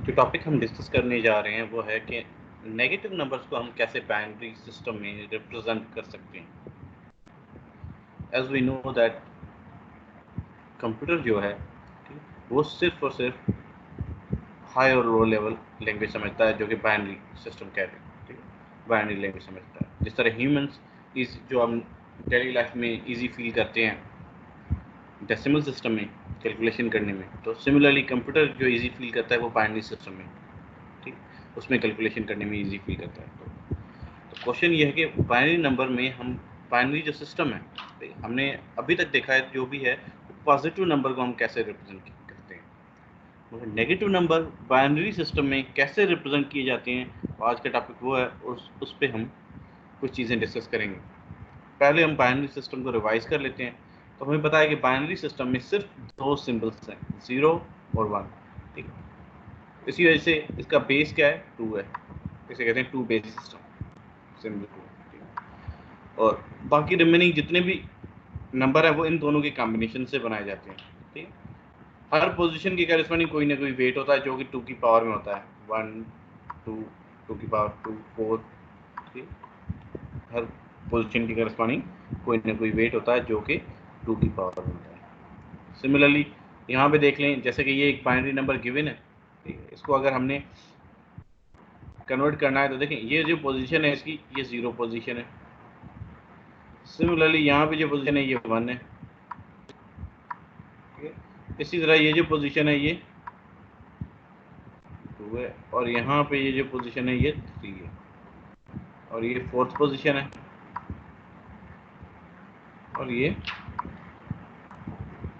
जो टॉपिक हम डिस्कस करने जा रहे हैं वो है कि नेगेटिव नंबर्स को हम कैसे बाइनरी सिस्टम में रिप्रेजेंट कर सकते हैं। As we know that computer जो है वो सिर्फ और सिर्फ हाई और लो लेवल लैंग्वेज समझता है, जो कि बाइनरी सिस्टम कहते हैं। ठीक है, बाइनरी लैंग्वेज समझता है। जिस तरह ह्यूमंस इस जो हम डेली लाइफ में इजी फील करते हैं डेसिमल सिस्टम में कैलकुलेशन करने में, तो सिमिलरली कंप्यूटर जो इजी फील करता है वो बाइनरी सिस्टम में, ठीक, उसमें कैलकुलेशन करने में इजी फील करता है। तो क्वेश्चन ये है कि बाइनरी नंबर में हम बाइनरी जो सिस्टम है, हमने अभी तक देखा है जो भी है, पॉजिटिव नंबर को हम कैसे रिप्रेजेंट करते हैं, मगर नेगेटिव नंबर बाइनरी सिस्टम में कैसे रिप्रेजेंट किए जाते हैं। आज का टॉपिक वो है, उस पर हम कुछ चीज़ें डिस्कस करेंगे। पहले हम बाइनरी सिस्टम को रिवाइज कर लेते हैं। तो हमें पता है कि बाइनरी सिस्टम में सिर्फ दो सिंबल्स हैं, 0 और 1। ठीक है, इसी वजह से इसका बेस क्या है, 2 है। इसे कहते हैं 2 बेस सिस्टम, सिंबल 2। और बाकी रिमेनिंग जितने भी नंबर है वो इन दोनों के कॉम्बिनेशन से बनाए जाते हैं। ठीक है, हर पोजीशन के करेस्पॉन्डिंग कोई ना कोई वेट होता है जो कि 2 की पावर में होता है, 1 2 2 की पावर 2 4। ठीक, हर पोजीशन के करेस्पॉन्डिंग कोई ना कोई वेट होता है जो कि 2 की पावर में होता है। सिमिलरली यहाँ पे देख लें, जैसे कि ये एक बाइनरी नंबर गिवन है, ठीक है, इसको अगर हमने कन्वर्ट करना है तो देखें ये जो पोजीशन है इसकी, ये 0 पोजीशन है। सिमिलरली यहाँ पे जो पोजीशन है ये 1 है। इसी तरह ये जो पोजीशन है ये 2 है, और यहाँ पे ये जो पोजीशन है ये 3 है, और ये 4th पोजीशन है, और ये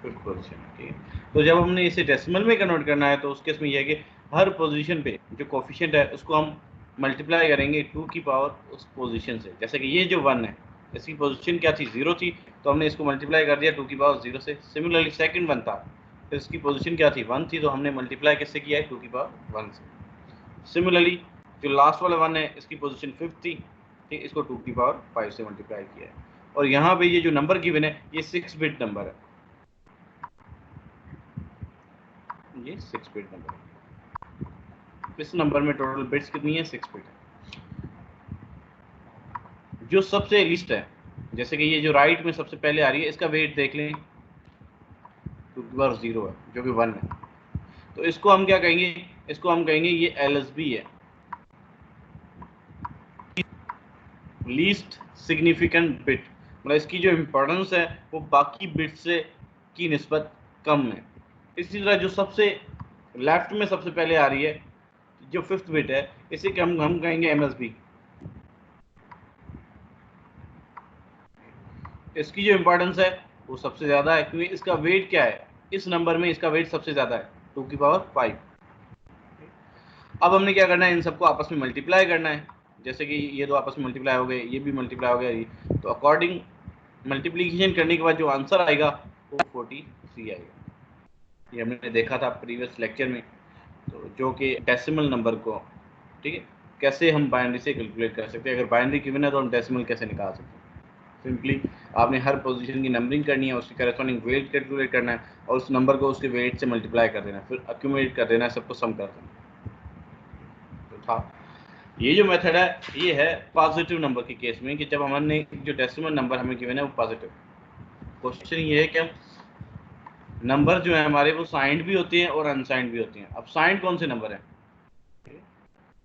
5th पोजीशन है। ठीक है, तो जब हमने इसे डेसिमल में कन्वर्ट करना है तो उस केस में ये है कि हर पोजीशन पे जो कोफिशिएंट है उसको हम मल्टीप्लाई करेंगे 2 की पावर उस पोजीशन से। जैसे कि ये जो 1 है, इसकी पोजीशन क्या थी, 0 थी, तो हमने इसको मल्टीप्लाई कर दिया 2 की पावर 0 से। सिमिलरली सेकंड 1 था, तो इसकी पोजीशन क्या थी, 1 थी, तो हमने मल्टीप्लाई किससे किया है, 2 की पावर 1 से। सिमिलरली जो लास्ट वाला 1 है इसकी पोजीशन 5th थी, ठीक, इसको 2 की पावर 5 से मल्टीप्लाई किया है। और यहाँ पे ये जो नंबर गिवन है ये 6 बिट नंबर है, ये 6 बिट नंबर है। इस नंबर में टोटल बिट्स कितनी है, 6 बिट है। जो सबसे लिस्ट है, जैसे कि ये जो राइट में सबसे पहले आ रही है, इसका वेट देख लें, 2 की पावर 0 है जो कि 1 है। तो इसको हम क्या कहेंगे, इसको हम कहेंगे ये LSB है, लीस्ट सिग्निफिकेंट बिट। मतलब इसकी जो इम्पोर्टेंस है वो बाकी बिट से की निस्बत कम है। इसी तरह जो सबसे लेफ्ट में सबसे पहले आ रही है, जो 5th बिट है, इसे हम कहेंगे MSB। इसकी जो इम्पोर्टेंस है वो सबसे ज़्यादा है, क्योंकि इसका वेट क्या है, इस नंबर में इसका वेट सबसे ज़्यादा है, 2 की पावर 5। अब हमने क्या करना है, इन सबको आपस में मल्टीप्लाई करना है। जैसे कि ये दो आपस में मल्टीप्लाई हो गए, ये भी मल्टीप्लाई हो गया, तो अकॉर्डिंग मल्टीप्लिकेशन करने के बाद जो आंसर आएगा वो 43 आएगा। ये हमने देखा था प्रीवियस लेक्चर में। तो जो कि डेसिमल नंबर को, ठीक है, कैसे हम बाइनरी से कैलकुलेट कर सकते हैं। अगर बाइनरी गिवन है तो हम डेसिमल कैसे निकाल सकते हैं। सिंपली आपने हर पोजीशन की नंबरिंग करनी है, उसकी करेस्पॉन्डिंग वेट कैलकुलेट करना है, और उस नंबर को उसके वेट से मल्टीप्लाई कर देना है, फिर अक्यूमुलेट कर देना है, सबको सम कर देना है। तो था ये जो मेथड है, ये है पॉजिटिव नंबर के केस में, कि जब हमने जो डेसिमल नंबर हमें गिवन है वो पॉजिटिव। क्वेश्चन ये है कि नंबर जो है हमारे वो साइंड भी होते हैं और अनसाइंड भी होते हैं। अब साइंड कौन से नंबर है,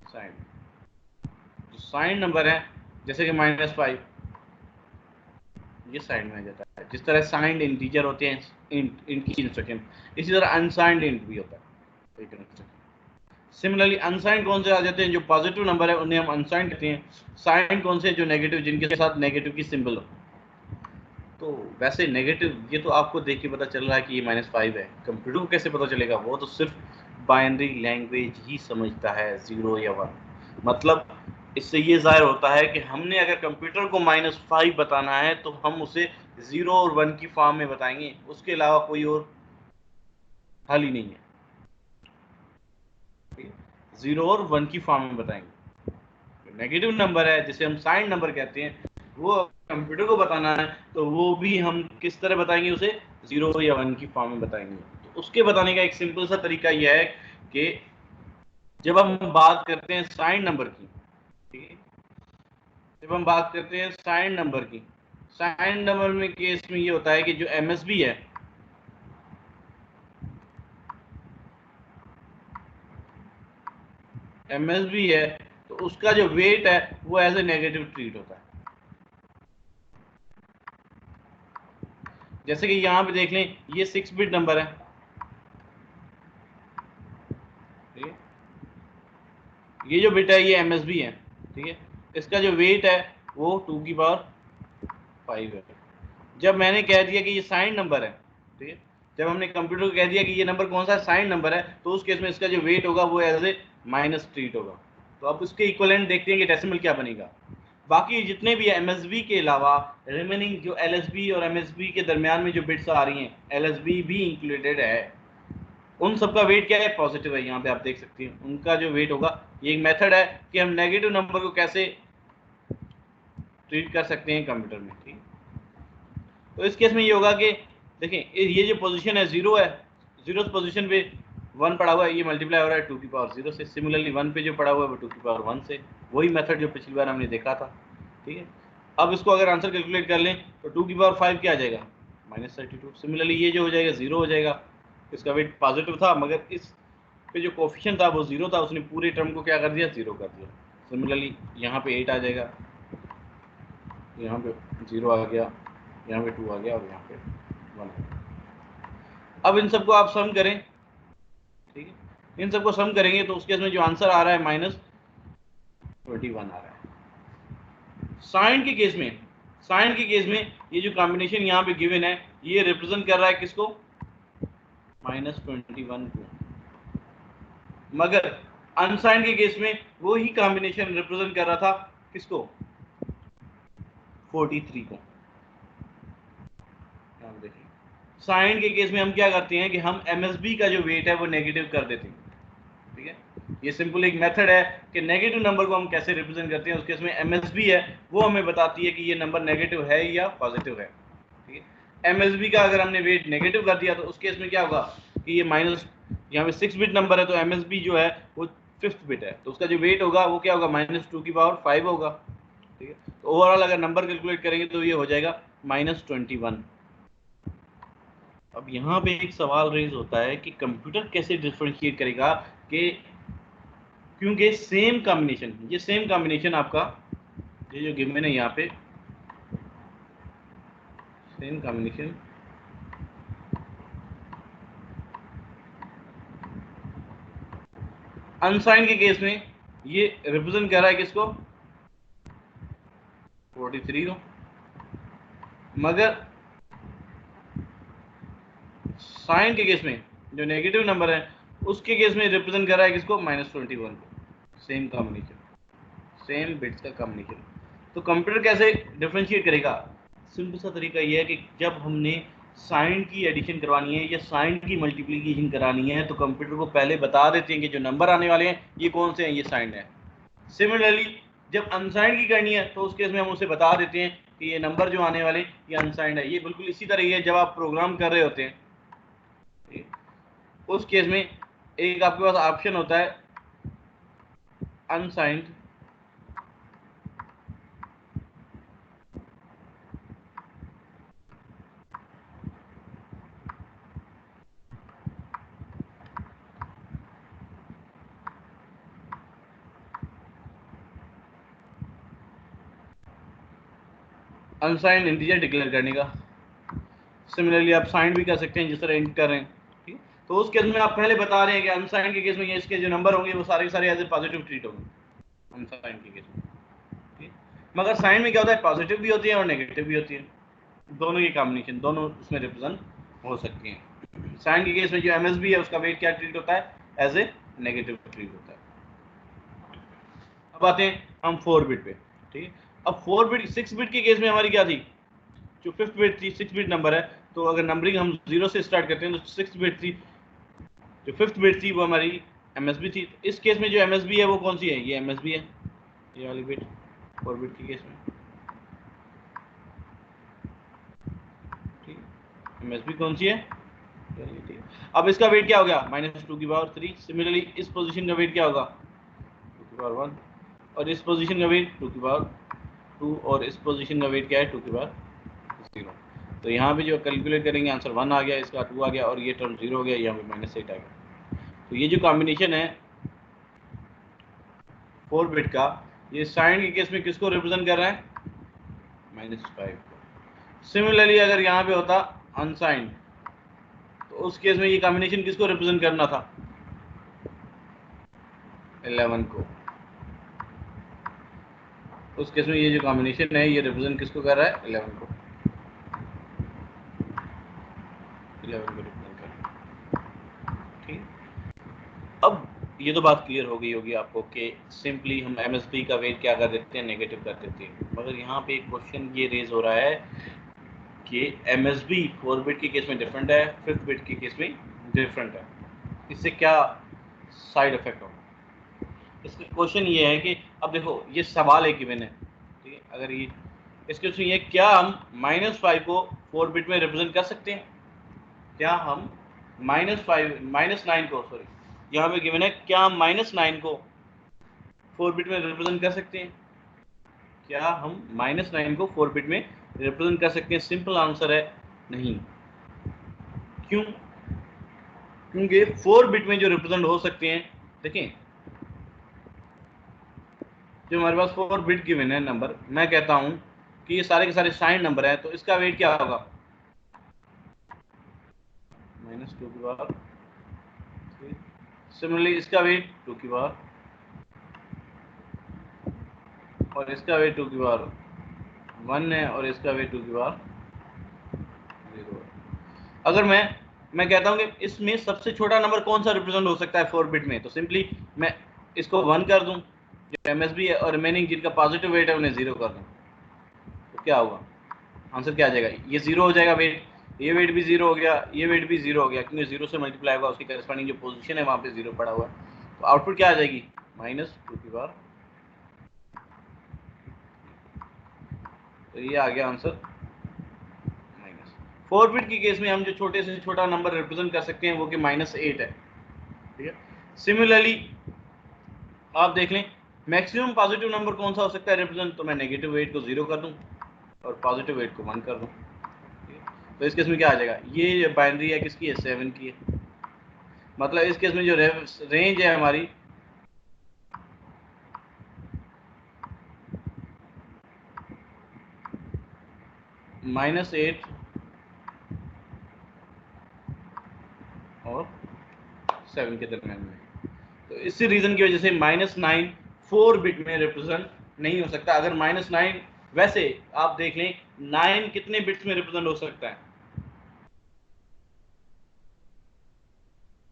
साइंड जो साइंड नंबर है, जैसे कि -5, ये साइंड में आ जाता है। जिस तरह साइंड इंटीजर होते हैं इंट की इंस्ट्रक्शन, इसी तरह अनसाइंड इंट भी होता है। सिमिलरली अनसाइंड कौन से आ जाते हैं, जो पॉजिटिव नंबर है उन्हें हम अनसाइंड कहते हैं। साइंड कौन से, जो नेगेटिव, जिनके साथ नेगेटिव की सिंबल हो। तो वैसे नेगेटिव, ये तो आपको देख के पता चल रहा है कि ये -5 है। कंप्यूटर को कैसे पता चलेगा, वो तो सिर्फ बाइनरी लैंग्वेज ही समझता है, 0 या 1। मतलब इससे ये जाहिर होता है कि हमने अगर कंप्यूटर को -5 बताना है तो हम उसे 0 और 1 की फॉर्म में बताएंगे, उसके अलावा कोई और हल ही नहीं है। 0 और 1 की फॉर्म में बताएंगे। नेगेटिव नंबर है जिसे हम साइन नंबर कहते हैं, वो कंप्यूटर को बताना है तो वो भी हम किस तरह बताएंगे, उसे 0 या 1 की फॉर्म में बताएंगे। तो उसके बताने का एक सिंपल सा तरीका यह है कि जब हम बात करते हैं साइन नंबर की, ठीक है, जब हम बात करते हैं साइन नंबर की, साइन नंबर में केस में ये होता है कि जो एमएसबी है, एमएसबी है, तो उसका जो वेट है वो एज ए नेगेटिव ट्रीट होता है। जैसे कि यहां पे देख लें, ये 6 बिट नंबर है, ठीक है, ये जो बिट है ये एमएसबी है, ठीक है, इसका जो वेट है वो 2 की पावर 5 है। जब मैंने कह दिया कि ये साइन नंबर है, ठीक है, जब हमने कंप्यूटर को कह दिया कि ये नंबर कौन सा साइन नंबर है, तो उस केस में इसका जो वेट होगा वो एज ए माइनस ट्रीट होगा। तो अब उसके इक्वलेंट देखते हैं कि डेसिमल क्या बनेगा। बाकी जितने भी एमएसबी के अलावा रिमेनिंग जो एलएसबी और एमएसबी के दरमियान में जो बिट्स आ रही हैं, एलएसबी भी इंक्लूडेड है, उन सबका वेट क्या है, पॉजिटिव है। यहाँ पे आप देख सकते हैं उनका जो वेट होगा। ये एक मेथड है कि हम नेगेटिव नंबर को कैसे ट्रीट कर सकते हैं कंप्यूटर में, ठीक। तो इस केस में ये होगा कि देखें, ये जो पोजीशन है जीरो है, जीरो पोजीशन पे 1 पड़ा हुआ है, ये मल्टीप्लाई हो रहा है 2 की पावर 0 से। सिमिलरली 1 पे जो पड़ा हुआ है वो 2 की पावर 1 से, वही मेथड जो पिछली बार हमने देखा था, ठीक है। अब इसको अगर आंसर कैलकुलेट कर लें तो 2 की पावर 5 क्या आ जाएगा, -32। सिमिलरली ये जो हो जाएगा 0 हो जाएगा, इसका वेट पॉजिटिव था, मगर इस पे जो कोफिशिएंट था वो 0 था, उसने पूरे टर्म को क्या कर दिया, 0 कर दिया। सिमिलरली यहाँ पे 8 आ जाएगा, यहाँ पे 0 आ गया, यहाँ पे 2 आ गया और यहाँ पे 1 आ गया। अब इन सबको आप सम करें, ठीक है, इन सबको सम करेंगे तो उसके इसमें जो आंसर आ रहा है -21 आ रहा है। साइन के केस में, साइन के केस में ये जो कॉम्बिनेशन यहाँ पे गिवन है ये रिप्रेजेंट कर रहा है किसको, -21 को। मगर अनसाइन के केस में वो ही कॉम्बिनेशन रिप्रेजेंट कर रहा था किसको, 43 को। देखिए, साइन के केस में हम क्या करते हैं कि हम एमएसबी का जो वेट है वो नेगेटिव कर देते हैं, ठीक है। ये सिंपल एक मेथड है कि नेगेटिव नंबर को हम कैसे रिप्रेजेंट करते हैं। उसके इसमें एमएसबी है, वो हमें बताती है कि ये नंबर नेगेटिव है या पॉजिटिव है, ठीक है। एमएसबी का अगर हमने वेट नेगेटिव कर दिया तो उस केस में क्या होगा कि ये माइनस, यहाँ पे 6 बिट नंबर है तो एमएसबी जो है वो 5th बिट है, तो उसका जो वेट होगा वो क्या होगा, -2 की पावर 5 होगा, ठीक है। तो ओवरऑल अगर नंबर कैलकुलेट करेंगे तो ये हो जाएगा -21। अब यहाँ पे एक सवाल रेज होता है कि कंप्यूटर कैसे डिफरेंशिएट करेगा कि, क्योंकि सेम कॉम्बिनेशन, ये सेम कॉम्बिनेशन आपका ये जो गिवन है यहाँ पे, सेम कॉम्बिनेशन अनसाइन के केस में ये रिप्रेजेंट कर रहा है किसको, 43 को। मगर साइन के केस में जो नेगेटिव नंबर है उसके केस में रिप्रेजेंट कर रहा है किसको, -21 को। सेम कॉम्बिनेशन, सेम बिट्स का कॉम्बिनेशन। तो कंप्यूटर कैसे डिफरेंशिएट करेगा, सिंपल सा तरीका ये है कि जब हमने साइन की एडिशन करवानी है या साइन की मल्टीप्लिकेशन करानी है तो कंप्यूटर को पहले बता देते हैं कि जो नंबर आने वाले हैं ये कौन से हैं, ये साइन है। सिमिलरली जब अनसाइंड की करनी है तो उस केस में हम उसे बता देते हैं कि ये नंबर जो आने वाले ये अनसाइंड है। ये बिल्कुल इसी तरह ही है जब आप प्रोग्राम कर रहे होते हैं, उस केस में एक आपके पास ऑप्शन होता है अनसाइंड, अनसाइंड इंटीजर डिक्लेयर करने का। सिमिलरली आप साइंड भी कर सकते हैं जिस तरह इंट कर रहे हैं, ठीक। तो उस केस में आप पहले बता रहे हैं कि अनसाइंड के केस में ये इसके जो नंबर होंगे वो सारे के सारे एज ए पॉजिटिव ट्रीट होंगे अनसाइंड के केस में, ठीक। मगर साइन में क्या होता है, पॉजिटिव भी होती है और नेगेटिव भी होती है, दोनों की कॉम्बिनेशन दोनों उसमें रिप्रेजेंट हो सकती हैं। साइन के केस में जो एमएसबी है उसका वेट क्या ट्रीट होता है, एज ए नेगेटिव ट्रीट होता है। अब आते हैं हम 4 बिट पे, ठीक है। अब 4 बिट 6 बिट के केस में हमारी क्या थी, जो 5th बिट थी, 6 बिट नंबर है, तो अगर नंबरिंग हम 0 से स्टार्ट करते हैं तो 6 बिट थी, जो 5th बिट थी वो हमारी एमएसबी थी। तो इस केस में जो एमएसबी है वो कौन सी है, ये एमएसबी है, ये वाली बिट 4 बिट के केस में, ठीक। एमएसबी कौन सी है, अब इसका वेट क्या हो गया -2⁻3। सिमिलरली इस पोजीशन का वेट क्या होगा 2⁻1 और इस पोजीशन का वेट 2⁻2 और इस पोजीशन का वेट क्या है 2⁻0। तो यहाँ पे जो कैलकुलेट करेंगे आंसर 1 आ गया, इसका 2 आ गया और ये टर्म 0 हो गया, यहाँ पे -8 आ गया। तो ये जो कॉम्बिनेशन है 4 बिट का, ये साइन के केस में किसको रिप्रेजेंट कर रहा है -5 को। सिमिलरली अगर यहाँ पे होता अनसाइंड तो उस केस में ये कॉम्बिनेशन किसको रिप्रेजेंट करना था 11 को। उस केस में ये जो कॉम्बिनेशन है ये रिप्रेजेंट किसको कर रहा है 11 को, 11 को रिप्रेजेंट कर रहा है। ठीक, अब ये तो बात क्लियर हो गई होगी आपको कि सिंपली हम MSB का वेट क्या कर देते हैं नेगेटिव कर देते हैं। मगर यहाँ पे एक क्वेश्चन ये रेज हो रहा है कि MSB 4 बिट के केस में डिफरेंट है, 5th बिट के केस में डिफरेंट है, इससे क्या साइड इफेक्ट होगा। इसका क्वेश्चन ये है कि अब देखो ये सवाल एक गिवन है, ठीक है, अगर ये इसके क्वेश्चन ये क्या हम -5 को 4 बिट में रिप्रेजेंट कर सकते हैं, क्या हम -9 को, सॉरी यहाँ पे गिवन है क्या हम -9 को 4 बिट में रिप्रेजेंट कर सकते हैं, क्या हम -9 को 4 बिट में रिप्रेजेंट कर सकते हैं। सिंपल आंसर है नहीं। क्यों? क्योंकि 4 बिट में जो रिप्रेजेंट हो सकते हैं, देखें जो हमारे पास 4 बिट गिवन है नंबर, मैं कहता हूं कि ये सारे के सारे साइन नंबर है, तो इसका वेट क्या होगा -2 सिमिलरली इसका वेट 2 और इसका वेट 2 है और इसका वेट 2 अगर मैं कहता हूं कि इसमें सबसे छोटा नंबर कौन सा रिप्रेजेंट हो सकता है 4 बिट में, तो सिंपली मैं इसको 1 कर दूं जो MSB है और रिमेनिंग जिनका पॉजिटिव वेट है उन्हें 0 कर दूं, तो क्या होगा आंसर क्या आ जाएगा, ये 0 हो जाएगा वेट, ये वेट भी 0 हो गया, ये वेट भी 0 हो गया, क्योंकि 0 से मल्टीप्लाई होगा उसकी करस्पॉन्डिंग जो पोजीशन है वहां पे 0 पड़ा हुआ है। तो आउटपुट क्या आ जाएगी -2 तो ये आ गया आंसर। 4 बिट के केस में हम जो छोटे से छोटा नंबर रिप्रेजेंट कर सकते हैं वो कि -8 है, ठीक है। सिमिलरली आप देख लें मैक्सिमम पॉजिटिव नंबर कौन सा हो सकता है रिप्रेजेंट, तो मैं नेगेटिव वेट को 0 कर दूं और पॉजिटिव वेट को 1 कर दूं, तो इस केस में क्या आ जाएगा, ये बाइनरी है किसकी है 7 की है, मतलब इस केस में जो रेंज है हमारी -8 और 7 के दरमियान में। तो इसी रीजन की वजह से -9 4 बिट में रिप्रेजेंट नहीं हो सकता। अगर -9 वैसे आप देख लें 9 कितने बिट्स में रिप्रेजेंट हो सकता है,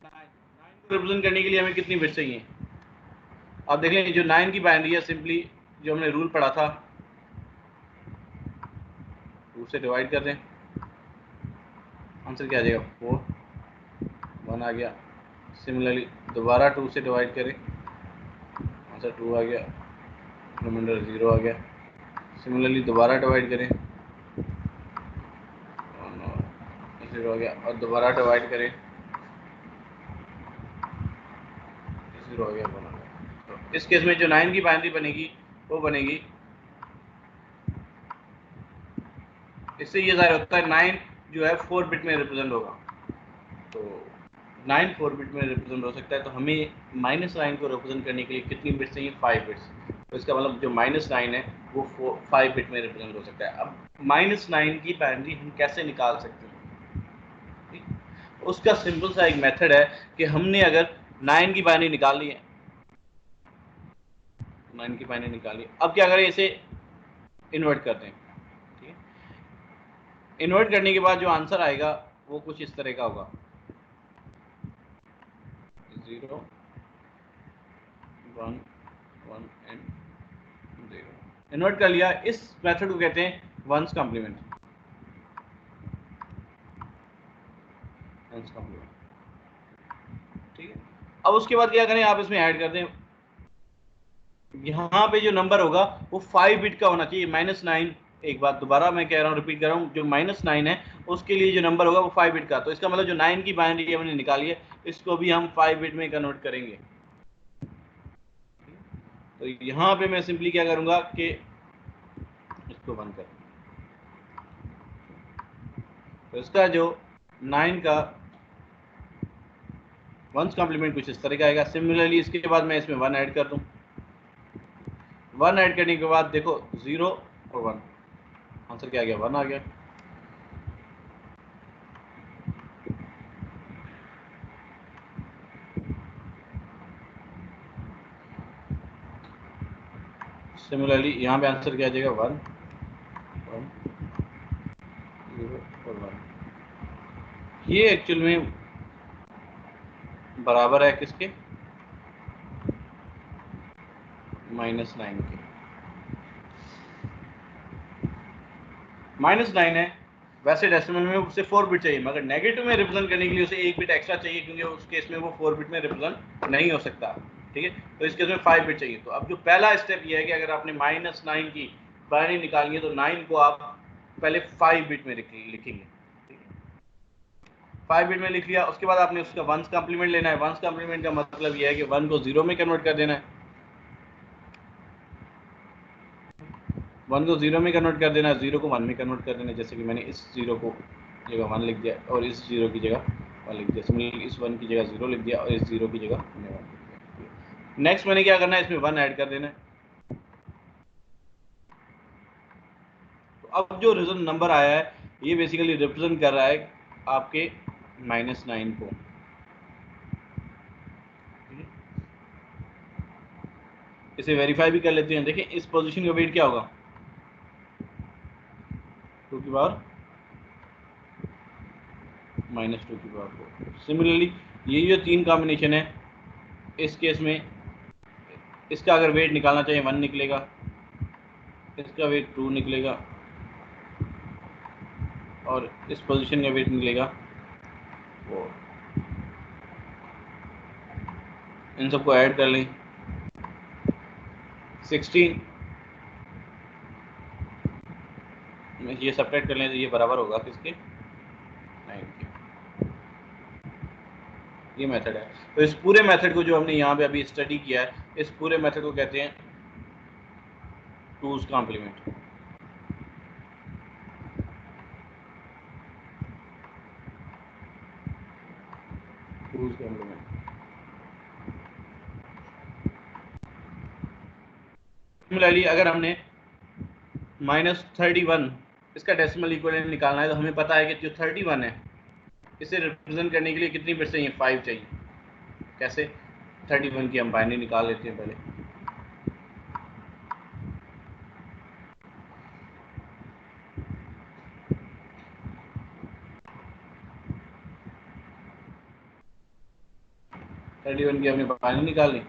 9 को रिप्रेजेंट करने के लिए हमें कितनी बिट्स चाहिए, आप देख लें जो 9 की बाइनरी है सिंपली जो हमने रूल पढ़ा था 2 से डिवाइड कर दें, आंसर क्या आ जाएगा 4, 1 आ गया। सिमिलरली दोबारा 2 से डिवाइड करें, आंसर 2 आ गया, रिमाइंडर 0 आ गया। सिमिलरली दोबारा डिवाइड करें 0 आ गया और दोबारा डिवाइड करें 0 आ गया, 1 आ गया। तो इस केस में जो 9 की बाइनरी बनेगी वो बनेगी, इससे ये जाहिर होता है 9 जो है 4 बिट में रिप्रेजेंट होगा, तो 9 4 बिट में रिप्रेजेंट हो सकता है। तो हमें -9 को रिप्रेजेंट करने के लिए कितनी बिट्स चाहिए 5 बिट्स, तो इसका मतलब जो -9 है वो 5 बिट में रिप्रेजेंट हो सकता है। अब -9 की बाइनरी हम कैसे निकाल सकते हैं, उसका सिंपल सा एक मेथड है कि हमने अगर 9 की बाइनरी निकाल ली है, 9 की बाइनरी निकाली, अब क्या करें इसे इन्वर्ट कर दें, ठीक है। इन्वर्ट करने के बाद जो आंसर आएगा वो कुछ इस तरह का होगा 0 1 1 एंड 0। इन्वर्ट कर लिया, इस मेथड को कहते हैं वंस कॉम्प्लीमेंट, ठीक है। अब उसके बाद क्या करें, आप इसमें ऐड कर दें, यहाँ पे जो नंबर होगा वो 5 बिट का होना चाहिए, -9 एक बात दोबारा मैं कह रहा हूँ, रिपीट कर रहा हूँ, जो -9 है उसके लिए जो नंबर होगा वो 5 बिट का, तो इसका मतलब जो 9 की बाइनरी हमने निकाली है इसको भी हम 5 बिट में कन्वर्ट करेंगे। तो यहाँ पे मैं सिंपली क्या करूंगा कि इसको बंद कर, तो इसका जो 9 का वंस कॉम्प्लीमेंट कुछ इस तरह का आएगा। सिमिलरली इसके बाद मैं इसमें 1 ऐड कर दूं, 1 ऐड करने के बाद देखो 0 और 1, आंसर क्या आ गया, 1 आ गया। सिमिलरली यहाँ पे आंसर क्या आ जाएगा, 1 1 0 और 1। ये एक्चुअल में बराबर है किसके, -9 के। -9 है, वैसे डेसिमल में उसे 4 बिट चाहिए, मगर नेगेटिव में रिप्रेजेंट करने के लिए उसे 1 बिट एक्स्ट्रा चाहिए, क्योंकि उस केस में वो 4 बिट में रिप्रेजेंट नहीं हो सकता। ठीक है, तो इस केस में 5 बिट चाहिए। तो अब जो पहला स्टेप ये है कि अगर आपने -9 की बाइनरी निकालनी है तो 9 को आप पहले 5 बिट में लिखेंगे। 5 बिट में लिख लिया, उसके बाद आपने उसका वंस कॉम्प्लीमेंट लेना है। वंस कॉम्प्लीमेंट का मतलब यह है कि 1 को 0 में कन्वर्ट कर देना है, 1 को 0 में कन्वर्ट कर देना है, 0 को 1 में कन्वर्ट कर देना है। जैसे कि मैंने इस 0 को जगह 1 लिख दिया और इस 0 की जगह 1 लिख दिया, सिमिलरली इस 1 की जगह 0 लिख दिया और इस 0 की जगह मैंने 1 लिख दिया। नेक्स्ट मैंने क्या करना है, इसमें 1 ऐड कर देना है। तो अब जो रिजल्ट नंबर आया है ये बेसिकली रिप्रेजेंट कर रहा है आपके -9 को। इसे वेरीफाई भी कर लेते हैं। देखिए इस पोजीशन का वेट क्या होगा, 2 की पावर -2 की पावर 4। सिमिलरली ये जो 3 कॉम्बिनेशन है, इस केस में इसका अगर वेट निकालना चाहिए 1 निकलेगा, इसका वेट 2 निकलेगा और इस पोजीशन का वेट निकलेगा 4। इन सबको ऐड कर लें, 16 ये सब्ट्रैक्ट कर लें तो ये बराबर होगा किसके, 9 के। ये मेथड है। तो इस पूरे मेथड को जो हमने यहाँ पे अभी स्टडी किया है, इस पूरे मेथड को कहते हैं 2's complement. 2's complement. Similarly अगर हमने -31 इसका डेसिमल इक्विवेलेंट निकालना है, तो हमें पता है कि जो 31 है इसे रिप्रेजेंट करने के लिए कितनी बिट चाहिए, 5 चाहिए। कैसे, 31 की हम बाइनरी निकाल लेते हैं पहले। थर्टी वन की हमने बाइनरी निकाल ली,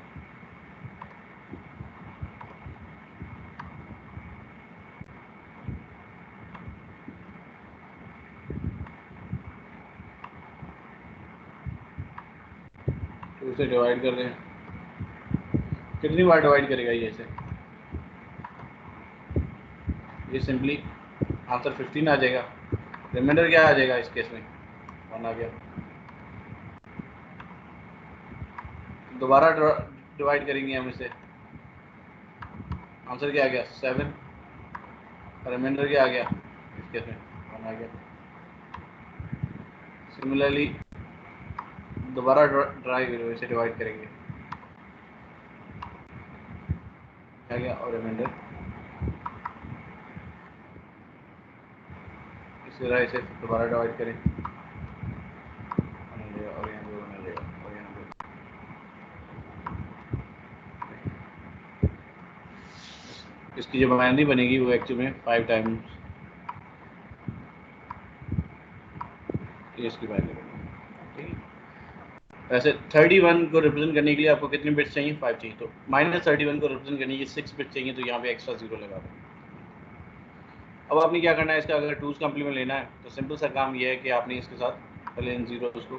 तो उसे डिवाइड कर रहे हैं। कितनी बार डिवाइड करेगा ये इसे, ये सिंपली आंसर 15 आ जाएगा। रिमाइंडर क्या आ जाएगा इस केस में, 1 आ गया। दोबारा डिवाइड करेंगे हम इसे, आंसर क्या आ गया, 7। रिमाइंडर क्या आ गया इस केस में, 1 आ गया। सिमिलरली दोबारा इसे डिवाइड करेंगे, क्या गया, और रिमाइंडर इसी तरह इसे दोबारा डिवाइड करें, और यहाँ पे 1 आ जाएगा, और यहाँ पे इसकी जो बाइनरी बनेगी वो एक्चुअली में 5 टाइम्स इसकी बाइनरी बनेगी। ठीक है, वैसे 31 को रिप्रेजेंट करने के लिए आपको कितने बिट्स चाहिए, 5 चाहिए। तो -31 को रिप्रेजेंट करने के लिए 6 बिट चाहिए, तो यहाँ पे एक्स्ट्रा 0 लगा दें। अब आपने क्या करना है, इसका अगर 2's कॉम्प्लीमेंट लेना है तो सिंपल सा काम ये है कि आपने इसके साथ पहले इन जीरोस को,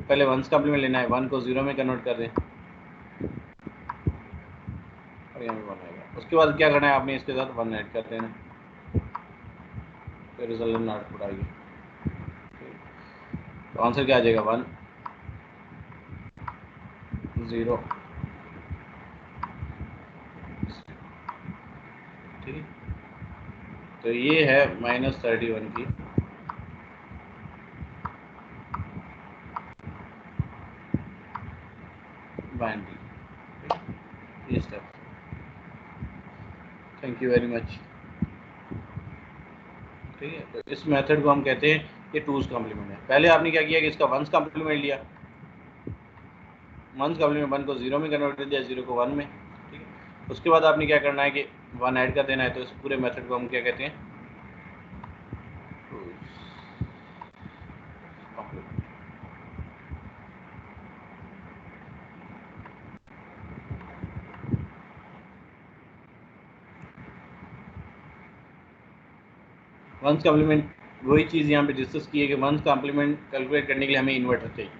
पहले 1's कॉम्प्लीमेंट लेना है, 1 को 0 में कन्वर्ट कर दें और यहाँ पे 1 आएगा। उसके बाद क्या करना है, आपने इसके साथ 1 ऐड कर देना है। फिर रिजल्टेंट आउटपुट आएगी। तो आंसर क्या आ जाएगा 1 0। ठीक है, तो ये है -31 की बाइनरी। ये step. Thank you very much. ठीक है, तो इस मेथड को हम कहते हैं कि टूज कॉम्प्लीमेंट है। पहले आपने क्या किया कि इसका वंस कॉम्प्लीमेंट लिया, वंस कॉम्प्लीमेंट 1 को 0 में कन्वर्ट कर दिया, 0 को 1 में। ठीक है, उसके बाद आपने क्या करना है कि 1 ऐड कर देना है। तो इस पूरे मेथड को हम क्या कहते हैं, वंस कॉम्प्लीमेंट। वही चीज़ यहाँ पे डिस्कस की है कि वंस कॉम्प्लीमेंट कैलकुलेट करने के लिए हमें इन्वर्टर चाहिए।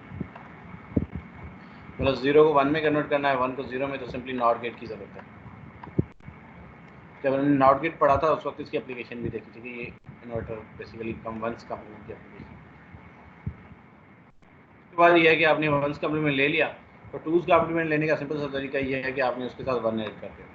मतलब 0 को 1 में कन्वर्ट करना है, 1 को 0 में, तो सिंपली नॉट गेट की ज़रूरत है। जब हमने नॉट गेट पढ़ा था उस वक्त इसकी एप्लीकेशन भी देखी थी कि ये इन्वर्टर बेसिकली वंस कॉम्प्लीमेंट की एप्लीकेशन। उसके बाद ये है कि आपने वंस कॉम्प्लीमेंट ले लिया, तो टूज कॉम्प्लीमेंट लेने का सिंपल सा तरीका ये है कि आपने उसके साथ 1 ऐड कर दिया।